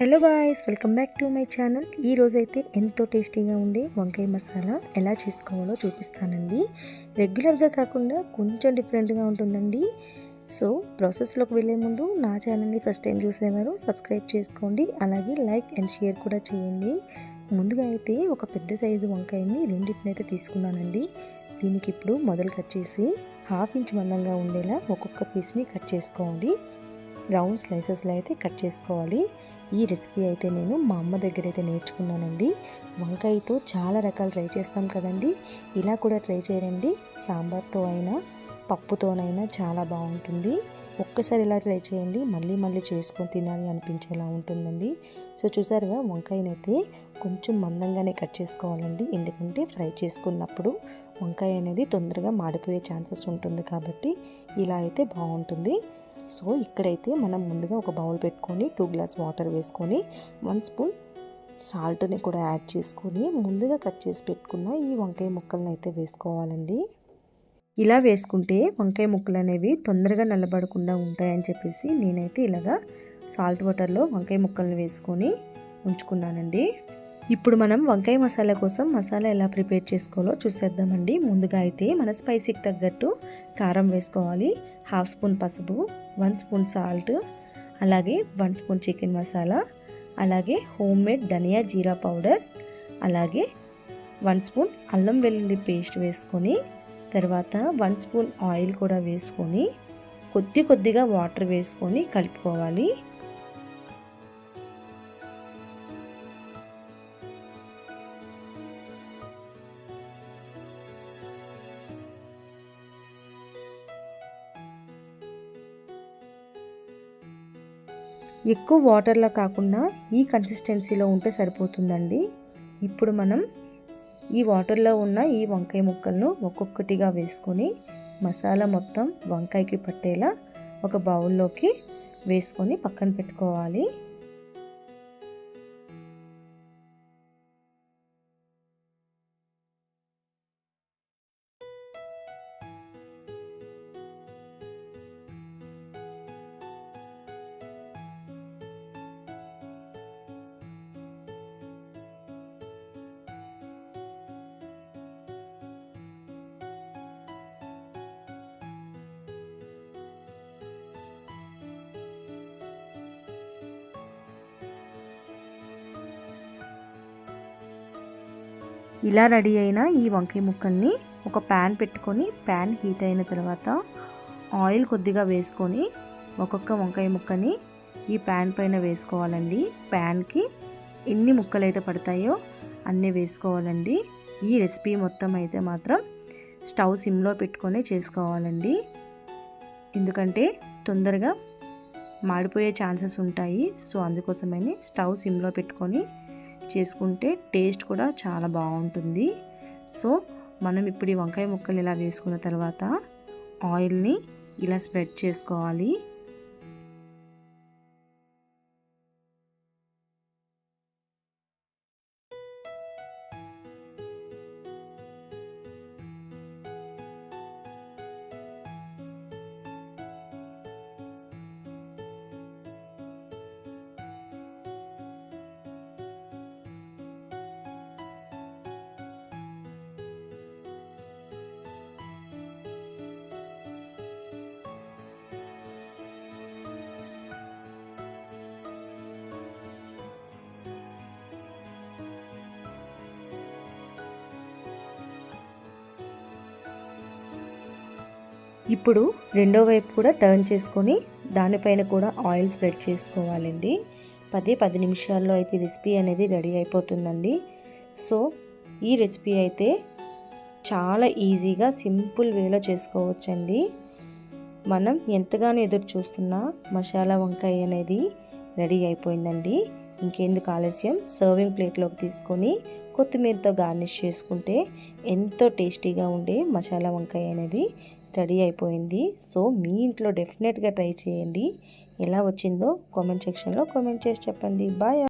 Hello guys, welcome back to my channel. ఈ రోజైతే ఎంతో టేస్టీగా ఉండే వంకాయ మసాలా ఎలా చేసుకోవాలో చూపిస్తానండి. రెగ్యులర్గా కాకుండా కొంచెం డిఫరెంట్గా ఉంటుందండి. సో ప్రాసెస్లోకి వెళ్ళే ముందు నా ఛానల్ని ఫస్ట్ టైం చూసేవారు సబ్స్క్రైబ్ చేసుకోండి, అలాగే లైక్ అండ్ షేర్ కూడా చేయండి. ముందుగా అయితే ఒక పెద్ద సైజు వంకాయని రెండింటినైతే తీసుకున్నానండి. దీనికి ఇప్పుడు మొదలు కట్ చేసి 1/2 ఇంచ్ మందంగా ఉండేలా ఒక్కొక్క పీస్ని కట్ చేసుకోవాలి. రౌండ్ స్లైసెస్లో అయితే కట్ చేసుకోవాలి. ఈ రెసిపీ అయితే నేను మా అమ్మ దగ్గర అయితే నేర్చుకున్నానండి. వంకాయతో చాలా రకాలు ట్రై చేస్తాం కదండి, ఇలా కూడా ట్రై చేయండి. సాంబార్తో అయినా పప్పుతోనైనా చాలా బాగుంటుంది. ఒక్కసారి ఇలా ట్రై చేయండి, మళ్ళీ మళ్ళీ చేసుకొని తినాలి అనిపించేలా ఉంటుందండి. సో చూసారుగా, వంకాయనైతే కొంచెం మందంగానే కట్ చేసుకోవాలండి, ఎందుకంటే ఫ్రై చేసుకున్నప్పుడు వంకాయ అనేది తొందరగా మాడిపోయే ఛాన్సెస్ ఉంటుంది కాబట్టి ఇలా అయితే బాగుంటుంది. సో ఇక్కడైతే మనం ముందుగా ఒక బౌల్ పెట్టుకొని 2 గ్లాస్ వాటర్ వేసుకొని 1 స్పూన్ సాల్ట్ని కూడా యాడ్ చేసుకొని ముందుగా కట్ చేసి పెట్టుకున్న ఈ వంకాయ ముక్కలను అయితే వేసుకోవాలండి. ఇలా వేసుకుంటే వంకాయ ముక్కలు అనేవి తొందరగా నల్లబడకుండా ఉంటాయని చెప్పేసి నేనైతే ఇలాగా సాల్ట్ వాటర్లో వంకాయ ముక్కలను వేసుకొని ఉంచుకున్నానండి. ఇప్పుడు మనం వంకాయ మసాలా కోసం మసాలా ఎలా ప్రిపేర్ చేసుకోవాలో చూసేద్దామండి. ముందుగా అయితే మన స్పైసీకి తగ్గట్టు కారం వేసుకోవాలి. 1/2 స్పూన్ పసుపు, 1 స్పూన్ సాల్ట్, అలాగే 1 స్పూన్ చికెన్ మసాలా, అలాగే హోమ్ మేడ్ ధనియా జీరా పౌడర్, అలాగే 1 స్పూన్ అల్లం వెల్లుల్లి పేస్ట్ వేసుకొని తర్వాత 1 స్పూన్ ఆయిల్ కూడా వేసుకొని కొద్దిగా వాటర్ వేసుకొని కలుపుకోవాలి. ఎక్కువ వాటర్లా కాకుండా ఈ కన్సిస్టెన్సీలో ఉంటే సరిపోతుందండి. ఇప్పుడు మనం ఈ వాటర్లో ఉన్న ఈ వంకాయ ముక్కలను ఒక్కొక్కటిగా వేసుకొని మసాలా మొత్తం వంకాయకి పట్టేలా ఒక బౌల్లోకి వేసుకొని పక్కన పెట్టుకోవాలి. ఇలా రెడీ అయిన ఈ వంకాయ ముక్కల్ని ఒక ప్యాన్ పెట్టుకొని ప్యాన్ హీట్ అయిన తర్వాత ఆయిల్ కొద్దిగా వేసుకొని ఒక్కొక్క వంకాయ ముక్కని ఈ ప్యాన్ పైన వేసుకోవాలండి. ప్యాన్కి ఎన్ని ముక్కలు అయితే పడతాయో అన్నీ వేసుకోవాలండి. ఈ రెసిపీ మొత్తం అయితే మాత్రం స్టవ్ సిమ్లో పెట్టుకొని చేసుకోవాలండి, ఎందుకంటే తొందరగా మాడిపోయే ఛాన్సెస్ ఉంటాయి. సో అందుకోసమని స్టవ్ సిమ్లో పెట్టుకొని చేసుకుంటే టేస్ట్ కూడా చాలా బాగుంటుంది. సో మనం ఇప్పుడు ఈ వంకాయ ముక్కలు ఇలా వేసుకున్న తర్వాత ఆయిల్ని ఇలా స్ప్రెడ్ చేసుకోవాలి. ఇప్పుడు రెండో వైపు కూడా టర్న్ చేసుకొని దానిపైన కూడా ఆయిల్ స్ప్రెడ్ చేసుకోవాలండి. 10 నిమిషాల్లో అయితే రెసిపీ అనేది రెడీ అయిపోతుందండి. సో ఈ రెసిపీ అయితే చాలా ఈజీగా సింపుల్ వేలో చేసుకోవచ్చండి. మనం ఎంతగానో ఎదురు చూస్తున్న మసాలా వంకాయ అనేది రెడీ అయిపోయిందండి. ఇంకెందుకు ఆలస్యం, సర్వింగ్ ప్లేట్లోకి తీసుకొని కొత్తిమీరతో గార్నిష్ చేసుకుంటే ఎంతో టేస్టీగా ఉండే మసాలా వంకాయ అనేది రెడీ అయిపోయింది. సో మీ ఇంట్లో డెఫినెట్గా ట్రై చేయండి. ఎలా వచ్చిందో కామెంట్ సెక్షన్లో కామెంట్ చేసి చెప్పండి. బాయ్.